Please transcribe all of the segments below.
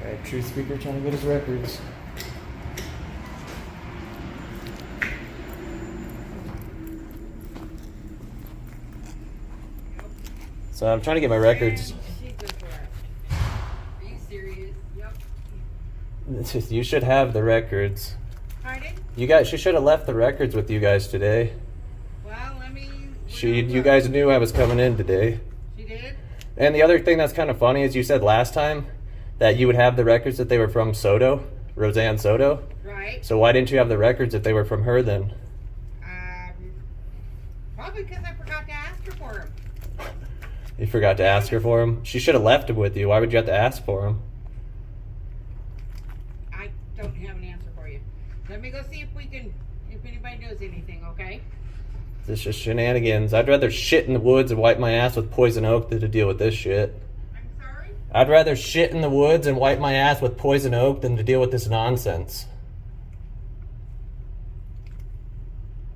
Alright, truth speaker trying to get his records. So I'm trying to get my records. Are you serious? Yep. You should have the records. Pardon? She should have left the records with you guys today. Well, let me... You guys knew I was coming in today. She did? And the other thing that's kind of funny is you said last time that you would have the records that they were from Soto, Roseanne Soto. Right. So why didn't you have the records if they were from her then? Probably because I forgot to ask her for them. You forgot to ask her for them? She should have left them with you. Why would you have to ask for them? I don't have an answer for you. Let me go see if anybody knows anything, okay? This is just shenanigans. I'd rather shit in the woods and wipe my ass with poison oak than to deal with this shit. I'm sorry? I'd rather shit in the woods and wipe my ass with poison oak than to deal with this nonsense.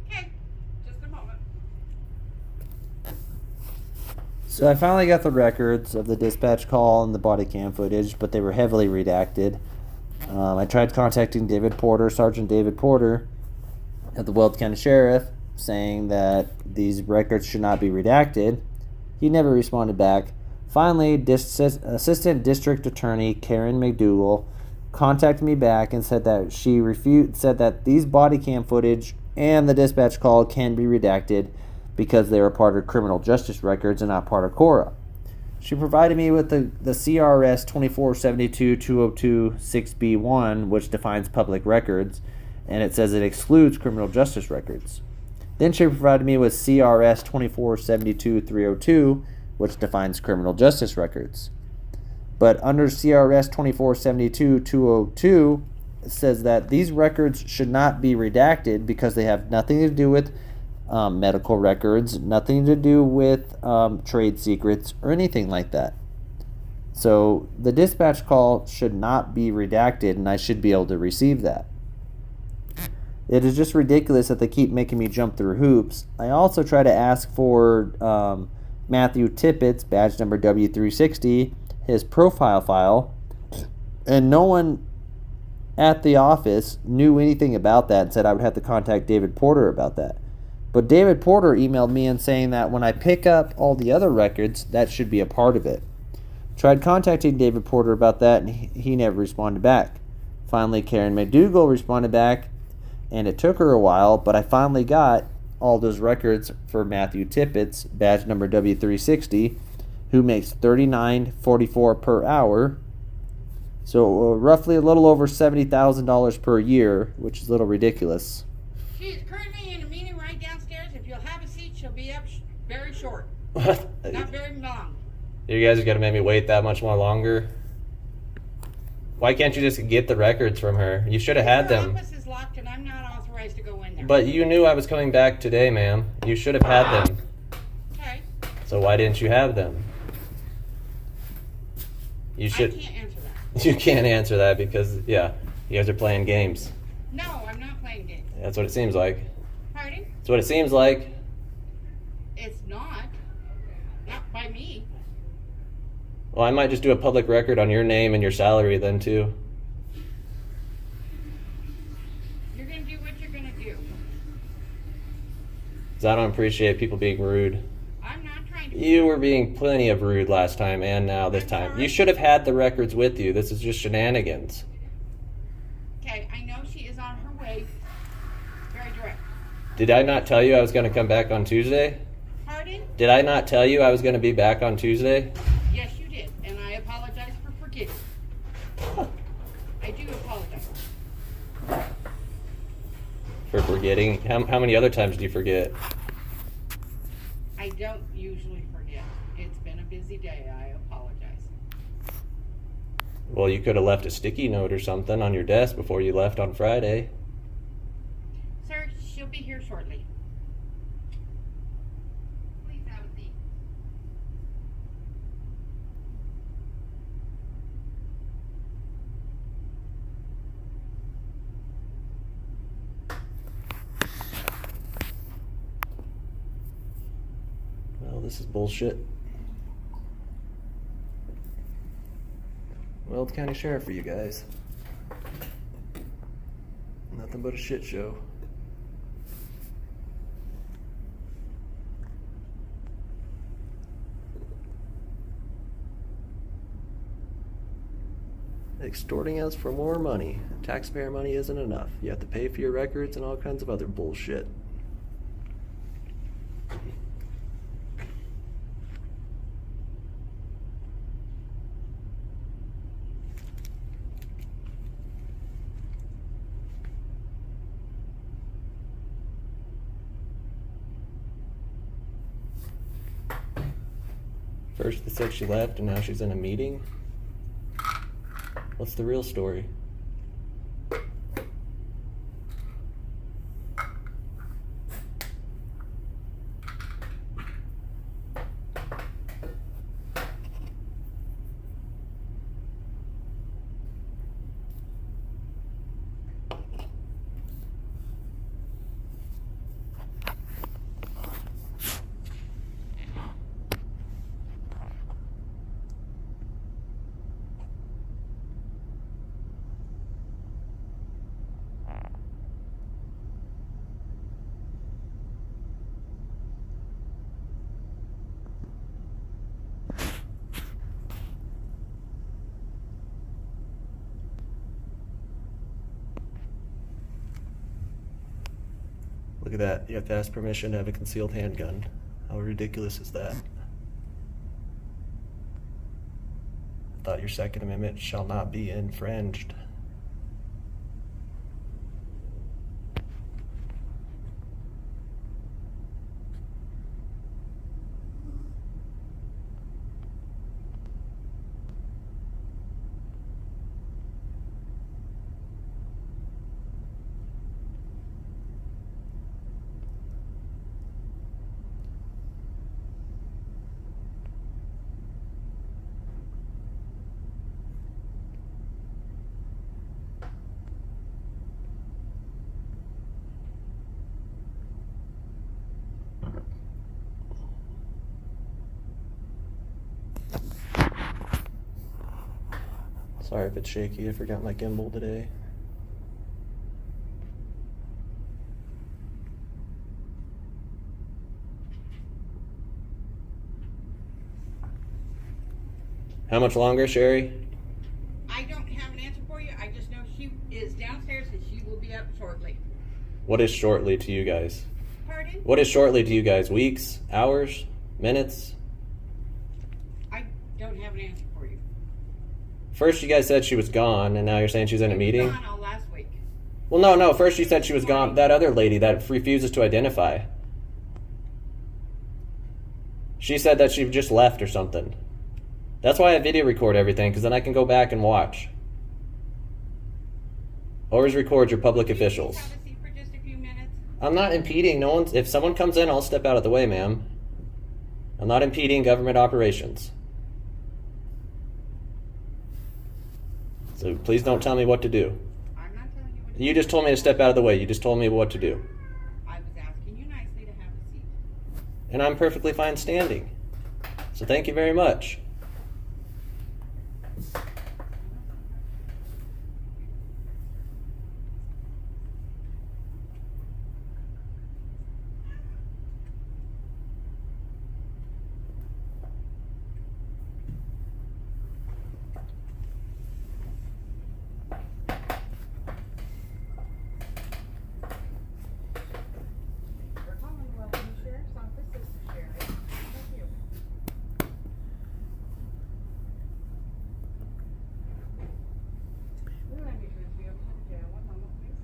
Okay, just a moment. So I finally got the records of the dispatch call and the body cam footage, but they were heavily redacted. I tried contacting Sergeant David Porter at the Weld County Sheriff, saying that these records should not be redacted. He never responded back. Finally, Assistant District Attorney Karen McDougal contacted me back and said that said that these body cam footage and the dispatch call can be redacted because they were part of criminal justice records and not part of CORA. She provided me with the CRS 2472-202-6B1, which defines public records, and it says it excludes criminal justice records. Then she provided me with CRS 2472-302, which defines criminal justice records. But under CRS 2472-202, it says that these records should not be redacted because they have nothing to do with medical records, nothing to do with trade secrets or anything like that. So the dispatch call should not be redacted, and I should be able to receive that. It is just ridiculous that they keep making me jump through hoops. I also try to ask for Mathew Tippetts, badge number W360, his profile file, and no one at the office knew anything about that and said I would have to contact David Porter about that. But David Porter emailed me and saying that when I pick up all the other records, that should be a part of it. Tried contacting David Porter about that, and he never responded back. Finally, Karen McDougal responded back, and it took her a while, but I finally got all those records for Mathew Tippetts, badge number W360, who makes $39.44 per hour, so roughly a little over $70,000 per year, which is a little ridiculous. She's currently in a meeting right downstairs. If you'll have a seat, she'll be up very short. What? Not very long. You guys are going to make me wait that much more longer? Why can't you just get the records from her? You should have had them. Her office is locked and I'm not authorized to go in there. But you knew I was coming back today, ma'am. You should have had them. Okay. So why didn't you have them? You should. I can't answer that. You can't answer that because, yeah, you guys are playing games. No, I'm not playing games. That's what it seems like. Pardon? That's what it seems like. It's not. Not by me. Well, I might just do a public record on your name and your salary then, too. You're going to do what you're going to do. Because I don't appreciate people being rude. I'm not trying to... You were being plenty of rude last time and now this time. You should have had the records with you. This is just shenanigans. Okay, I know she is on her way. Very direct. Did I not tell you I was going to come back on Tuesday? Pardon? Did I not tell you I was going to be back on Tuesday? Yes, you did. And I apologize for forgetting. I do apologize. For forgetting? How many other times do you forget? I don't usually forget. It's been a busy day. I apologize. Well, you could have left a sticky note or something on your desk before you left on Friday. Sir, she'll be here shortly. Please have a seat. Well, this is bullshit. Well, Weld County Sheriff for you guys. Nothing but a shit show. Extorting us for more money. Taxpayer money isn't enough. You have to pay for your records and all kinds of other bullshit. First they said she left and now she's in a meeting. What's the real story? Look at that. You have to ask permission to have a concealed handgun. How ridiculous is that? I thought your Second Amendment shall not be infringed. Sorry if it's shaky, I forgot my gimbal today. How much longer, Sherry? I don't have an answer for you. I just know she is downstairs and she will be up shortly. What is shortly to you guys? Pardon? What is shortly to you guys? Weeks? Hours? Minutes? I don't have an answer for you. First you guys said she was gone, and now you're saying she's in a meeting? Gone all last week. Well, no. First you said she was gone. That other lady that refuses to identify. She said that she just left or something. That's why I video record everything, because then I can go back and watch. Always record your public officials. Have a seat for just a few minutes. I'm not impeding. No one. If someone comes in, I'll step out of the way, ma'am. I'm not impeding government operations. So please don't tell me what to do. I'm not telling you what to You do. just told me to step out of the way. You just told me what to do. I was asking you nicely to have a seat. And I'm perfectly fine standing. So thank you very much. We're calling the Welcome Sheriff's Office. This is Sherry. Thank you. We don't have any to be over to the jail. One moment, please.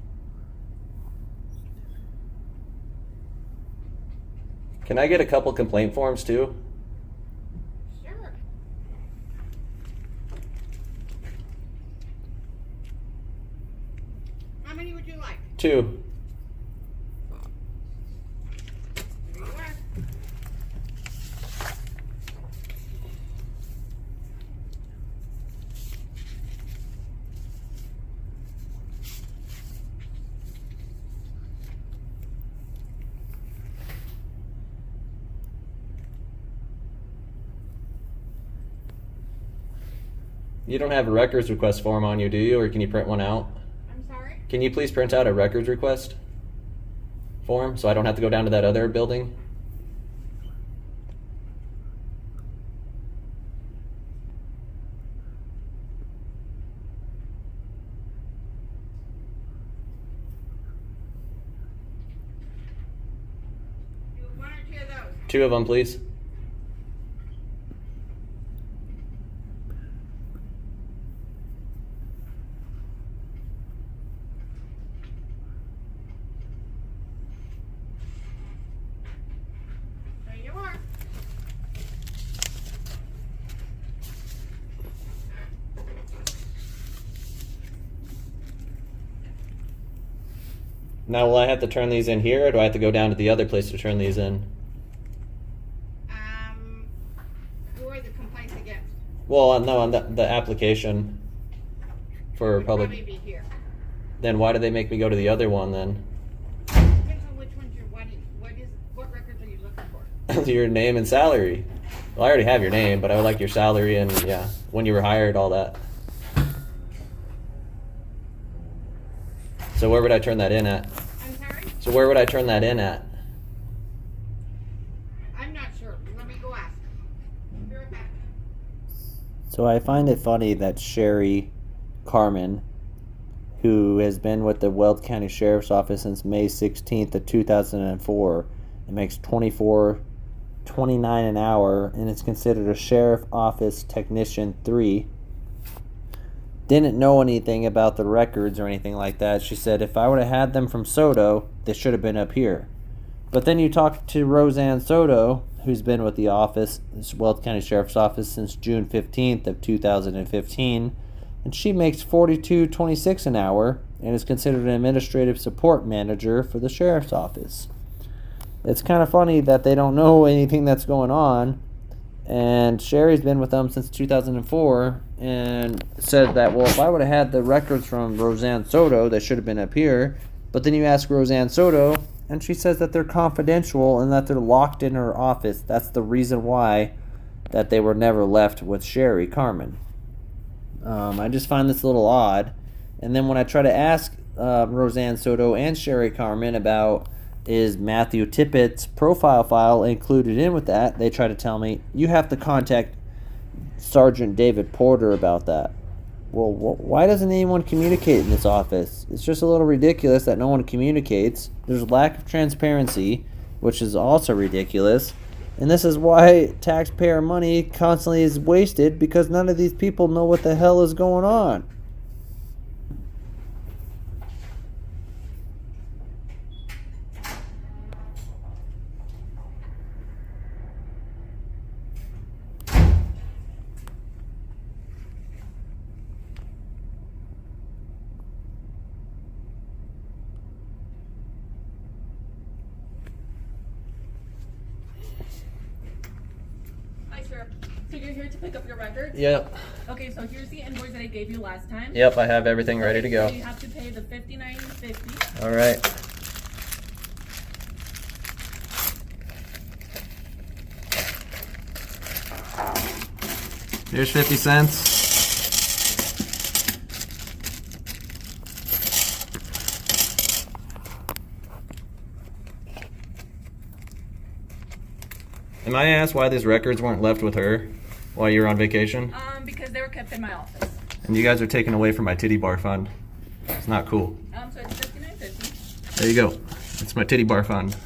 Can I get a couple complaint forms too? Sure. How many would you like? 2. Here you are. You don't have a records request form on you, do you? Or can you print one out? I'm sorry? Can you please print out a records request form so I don't have to go down to that other building? You want one or two of those? 2 of them, please. There you are. Now, will I have to turn these in here, or do I have to go down to the other place to turn these in? Who are the complaints against? Well, no, on the application for Would public. probably be here. Then why did they make me go to the other one then? Depends on which ones you're wanting. What records are you looking for? Your name and salary. Well, I already have your name, but I would like your salary and, yeah, when you were hired, all that. So where would I turn that in at? I'm sorry? So where would I turn that in at? I'm not sure. Let me go ask. Be right back. So I find it funny that Sherry Carmen, who has been with the Weld County Sheriff's Office since May 16th of 2004 and makes $24.29 an hour and is considered a Sheriff Office Technician 3, didn't know anything about the records or anything like that. She said, if I would have had them from Soto, they should have been up here. But then you talk to Roseanne Soto, who's been with the office, this Weld County Sheriff's Office, since June 15th of 2015, and she makes $42.26 an hour and is considered an administrative support manager for the Sheriff's Office. It's kind of funny that they don't know anything that's going on, and Sherry's been with them since 2004 and said that, well, if I would have had the records from Roseanne Soto, they should have been up here. But then you ask Roseanne Soto, and she says that they're confidential and that they're locked in her office. That's the reason why that they were never left with Sherry Carmen. I just find this a little odd. And then when I try to ask Roseanne Soto and Sherry Carmen about, is Mathew Tippetts' profile file included in with that, they try to tell me, you have to contact Sergeant David Porter about that. Well, why doesn't anyone communicate in this office? It's just a little ridiculous that no one communicates. There's a lack of transparency, which is also ridiculous. And this is why taxpayer money constantly is wasted, because none of these people know what the hell is going on. Hi, sir. So you're here to pick up your records? Yep. Okay, so here's the invoice that I gave you last time. Yep, I have everything ready to go. So you have to pay the $59.50. All right. Here's 50 cents. Am I asked why these records weren't left with her while you were on vacation? Because they were kept in my office. And you guys are taking away from my titty bar fund. It's not cool. So it's $59.50. There you go. It's my titty bar fund. Okay.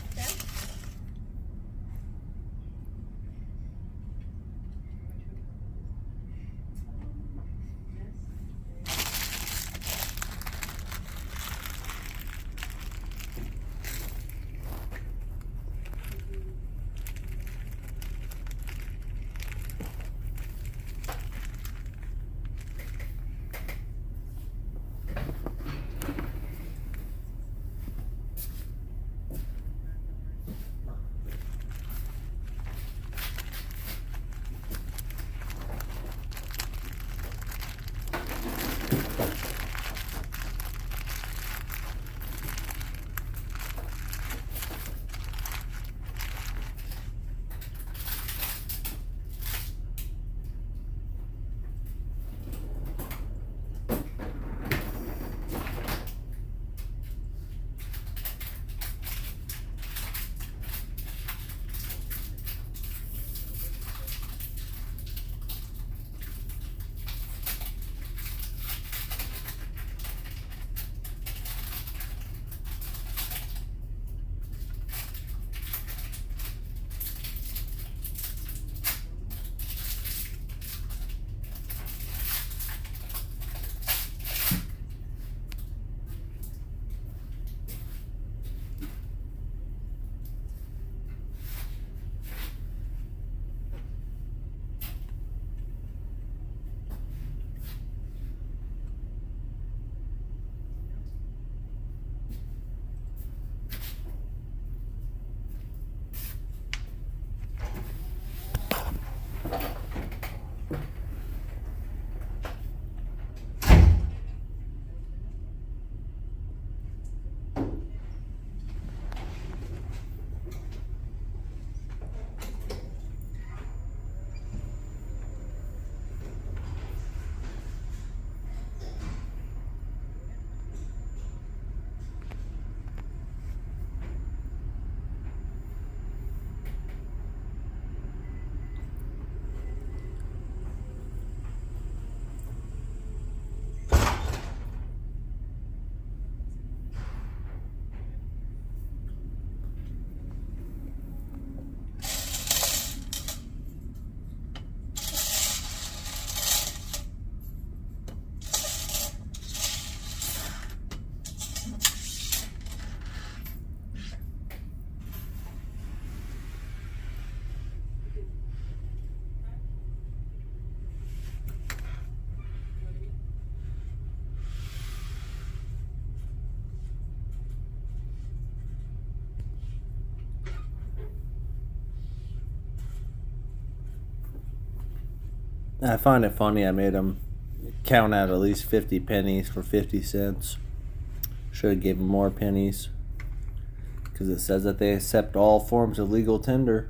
I find it funny I made them count out at least 50 pennies for 50 cents. Should have gave them more pennies. Because it says that they accept all forms of legal tender.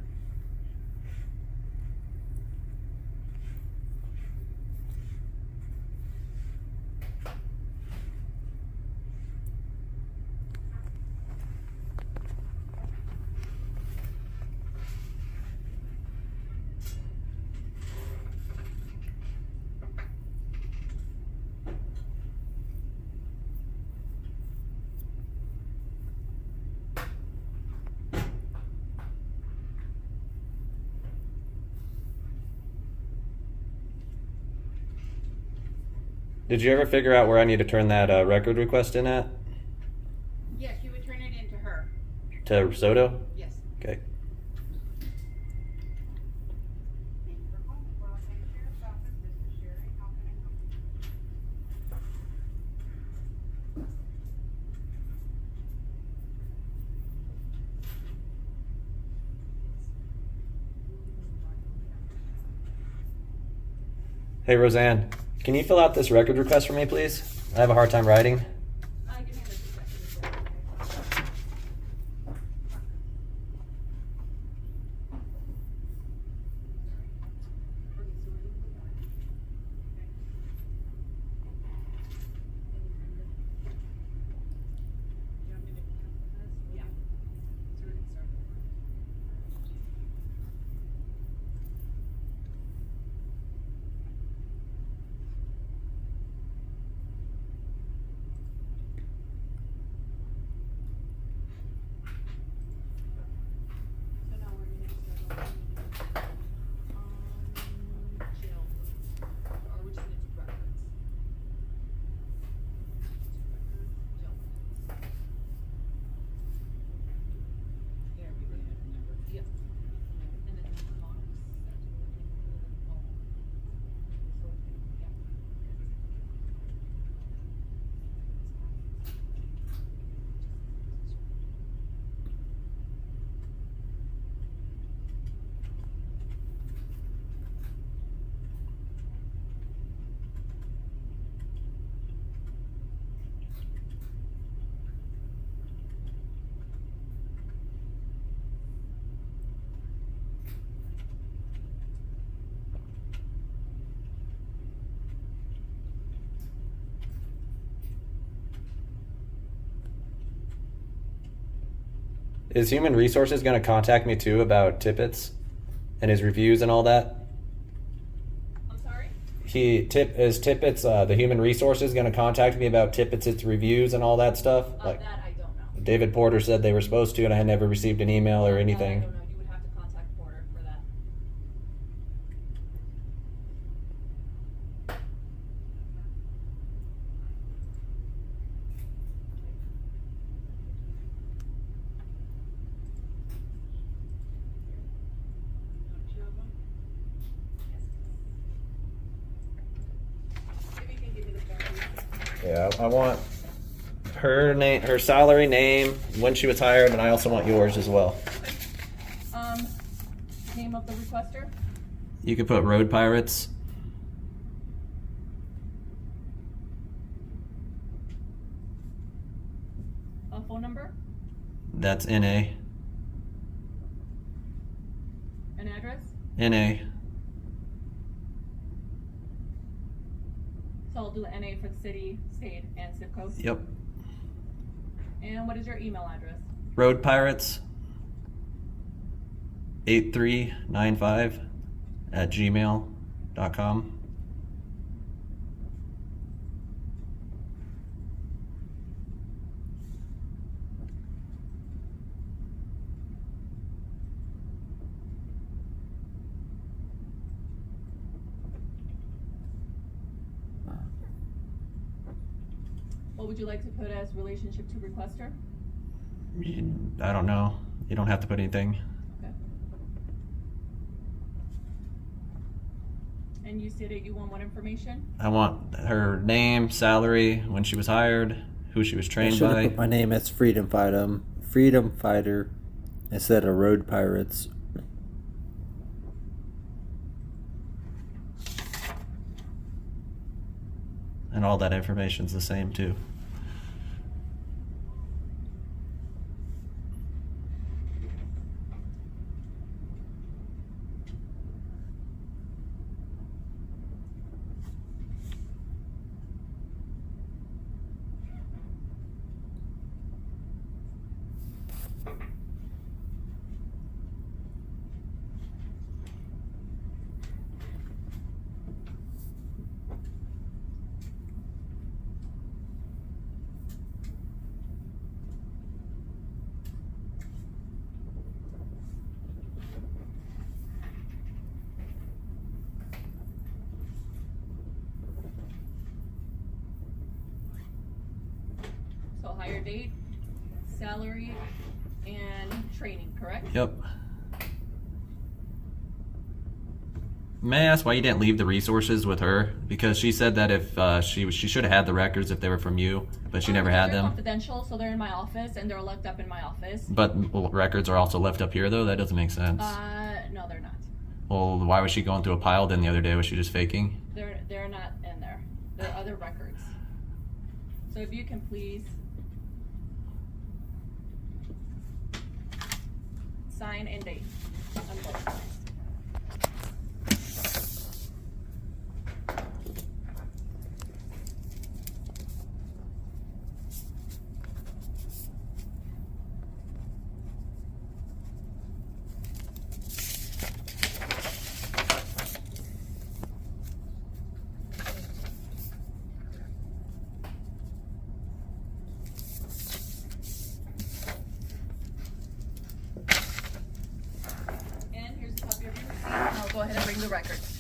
Did you ever figure out where I need to turn that record request in at? Yes, you would turn it into her. To Soto? Yes. Okay. Thank you for calling the Los Angeles Sheriff's Office. This is Sherry. How can I help you? Hey, Roseanne, can you fill out this record request for me, please? I have a hard time writing. Give me the 2 seconds. Yeah. So we can start. So now we're gonna start jail, or we just need to records. Jail. There we go. Yep. And then the box. Is Human Resources going to contact me too about Tippetts and his reviews and all that? I'm sorry? Is Tippetts, the Human Resources, going to contact me about Tippetts' reviews and all that stuff? Like That I don't know. David Porter said they were supposed to, and I had never received an email or anything. That I don't know. You would have to contact Porter for that. Two of them? Yes. Maybe you can give me the phone. Yeah, I want her name, her salary, name, when she was hired, and I also want yours as well. Name of the requester? You could put Road Pirates. Phone number? That's NA. An address? NA. So I'll do the NA for the city, state, and zip code. Yep. And what is your email address? Road Pirates 8395 at gmail.com. What would you like to put as relationship to requester? I don't know. You don't have to put anything. Okay. And you stated you want what information? I want her name, salary, when she was hired, who she was I trained should have by. put my name as Freedom Fighter instead of Road Pirates. And all that information's the same too. So hire date, salary, and training, correct? Yep. May I ask why you didn't leave the resources with her? Because she said that if she should have had the records if they were from you, but she never had They're them. confidential, so they're in my office and they're locked up in my office. But records are also left up here though? That doesn't make sense. No, they're not. Well, why was she going through a pile then the other day? Was she just faking? They're not in there. There are other records. So if you can please sign and date on both sides. And here's a copy of your receipt. I'll go ahead and bring the records.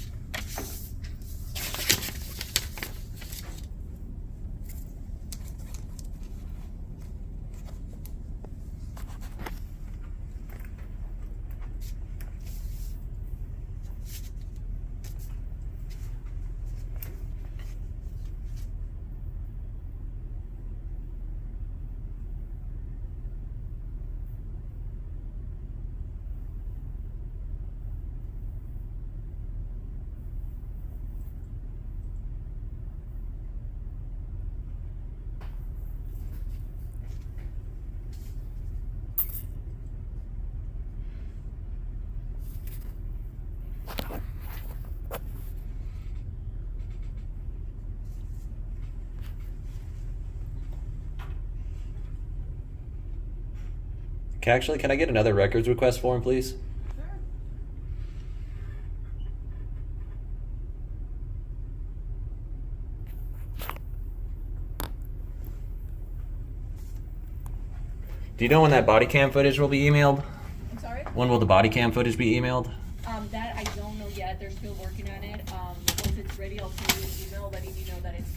Actually, can I get another records request form, please? Sure. Do you know when that body cam footage will be emailed? I'm sorry? When will the body cam footage be emailed? That I don't know yet. They're still working on it. Once it's ready, I'll send you an email letting you know that it's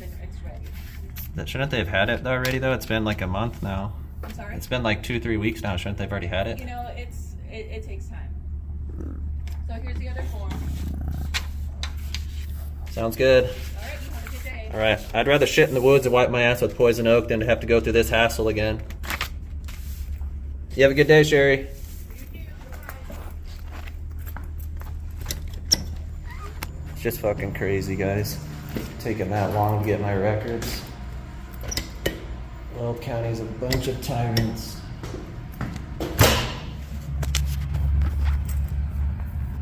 ready. Shouldn't they have had it already though? It's been like a month now. I'm sorry? It's been like 2-3 weeks now. Shouldn't they have already had it? You know, it takes time. So here's the other form. Sounds good. All right, you have a good day. All right. I'd rather shit in the woods and wipe my ass with poison oak than to have to go through this hassle again. You have a good day, Sherry. It's just fucking crazy, guys. Taking that long to get my records. Weld County's a bunch of tyrants.